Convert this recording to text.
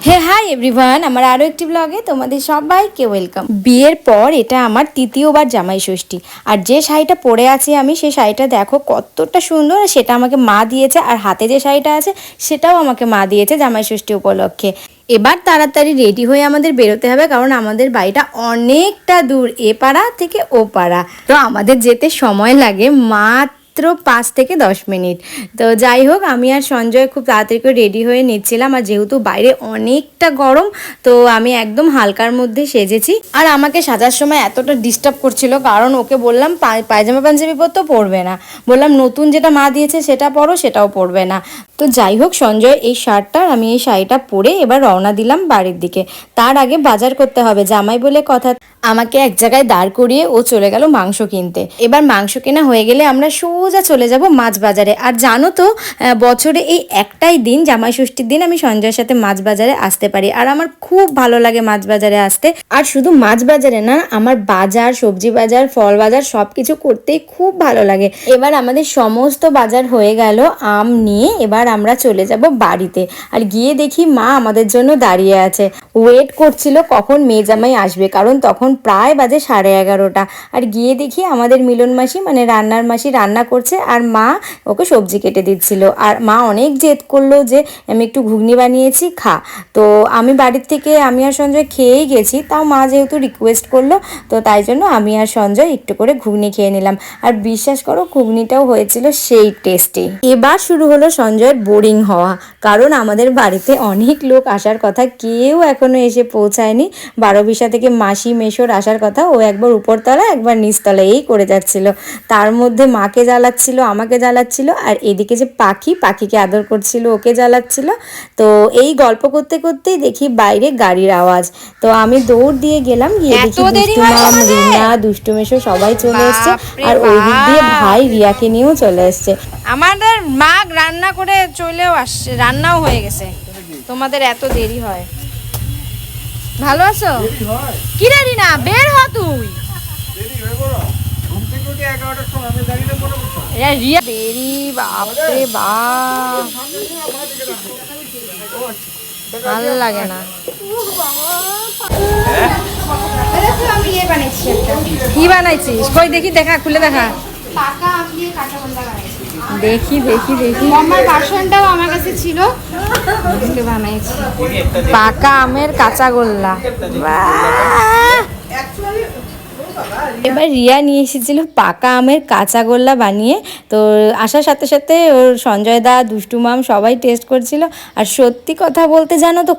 হে hi everyone, আমার আরও একটি ব্লগে তোমাদের সবাইকে ওয়েলকাম। বিয়ের পর এটা আমার তৃতীয়বার জামাই ষষ্ঠী। আর যে শাড়িটা পরে আছি আমি, সেই শাড়িটা দেখো কতটা সুন্দর। সেটা আমাকে মা দিয়েছে, আর হাতে যে শাড়িটা আছে সেটাও আমাকে মা দিয়েছে জামাই ষষ্ঠী উপলক্ষে। এবার তাড়াতাড়ি রেডি হয়ে আমাদের বেরোতে হবে, কারণ আমাদের বাড়িটা অনেকটা দূর, এ পাড়া থেকে ও পাড়া। তো আমাদের যেতে সময় লাগে মাত্র 5 থেকে 10 মিনিট। তো যাই হোক, আমি আর সঞ্জয় খুব তাড়াতাড়ি করে রেডি হয়ে নিচ্ছিলাম। আর যেহেতু বাইরে অনেকটা গরম, তো আমি একদম হালকার মধ্যে সেজেছি। আর আমাকে সাজার সময় এতটা ডিস্টার্ব করছিল, কারণ ওকে বললাম পায়জামা পাঞ্জাবি পরতেও পরবে না, বললাম নতুন যেটা মা দিয়েছে সেটা পরো, সেটাও পরবে না। তো যাই হোক, সঞ্জয় এই শার্টটা, আমি এই শাড়িটা পরে এবার রওনা দিলাম বাড়ির দিকে। তার আগে বাজার করতে হবে, জামাই বলে কথা। আমাকে এক জায়গায় দাঁড় করিয়ে ও চলে গেল মাংস কিনতে। এবার মাংস কেনা হয়ে গেলে আমরা সোজা চলে যাব মাছ বাজারে। আর জানো তো, বছরে এই একটাই দিন, জামাই ষষ্ঠীর দিন, আমি সঞ্জয়ের সাথে মাছ বাজারে আসতে পারি। আর আমার খুব ভালো লাগে মাছ বাজারে আসতে। আর শুধু মাছ বাজারে না, আমার বাজার, সবজি বাজার, ফল বাজার সব কিছু করতেই খুব ভালো লাগে। এবার আমাদের সমস্ত বাজার হয়ে গেল আম নিয়ে। এবার আমরা চলে যাব বাড়িতে। আর গিয়ে দেখি মা আমাদের জন্য দাঁড়িয়ে আছে, ওয়েট করছিল কখন মেয়ে জামাই আসবে, কারণ তখন প্রায় বাজে 11:30। আর গিয়ে দেখি আমাদের মিলন মাসি, মানে রান্নার মাসি, রান্না করছে, আর মা ওকে সবজি কেটে দিচ্ছিল। আর মা অনেক জেদ করলো যে আমি একটু ঘুগনি বানিয়েছি, খা। তো আমি বাড়ির থেকে, আমি আর সঞ্জয় খেয়েই গেছি, তাও মা যেহেতু রিকোয়েস্ট করলো, তো তাই জন্য আমি আর সঞ্জয় একটু করে ঘুগনি খেয়ে নিলাম। আর বিশ্বাস করো, ঘুগনিটাও হয়েছিল সেই টেস্টি। এবার শুরু হলো সঞ্জয়ের বোরিং হওয়া, কারণ আমাদের বাড়িতে অনেক লোক আসার কথা, কেউ এখনো এসে পৌঁছায়নি। 12 থেকে মাসি মেশোর আসার কথা, ও একবার উপরতলা একবার নিচতলা এই করে যাচ্ছিল। তার মধ্যে মাকে জ্বালাচ্ছিল, আমাকে জ্বালাচ্ছিল, আর এদিকে যে পাখিকে আদর করছিল, ওকে জ্বালাচ্ছিল। তো এই গল্প করতে করতেই দেখি বাইরে গাড়ির আওয়াজ। তো আমি দৌড় দিয়ে গেলাম, গিয়ে দেখি দুষ্টু মাম, রিনা, দুষ্টু মেশো সবাই চলে এসছে। আর ওই দিক দিয়ে ভাই রিয়াকে নিয়েও চলে এসছে। আমাদের মা রান্না করে চলেও আসছে, রান্নাও হয়ে গেছে। তোমাদের এত দেরি হয়? ভালো আছো? কি রে রিনা, বের হ তুই। রিয়া দেরি, বাপরে বাপ, ভালো লাগে না। কি বানাইছিস? কই দেখি, দেখা, খুলে দেখা। পাকা আম দিয়ে কাঁচা গোল্লা বানাইছি। দেখি দেখি দেখি। আমার বাসনটাও আমার কাছে ছিল, আজকে বানাইছি। পাকা আমের কাঁচা গোল্লা, এবার রিয়া নিয়ে এসেছিল পাকা আমের কাঁচা গোল্লা বানিয়ে। তো আসার সাথে সাথে ওর সঞ্জয় দা, দুষ্টু মাম সবাই টেস্ট করছিল। আর সত্যি কথা বলতে জানো তো,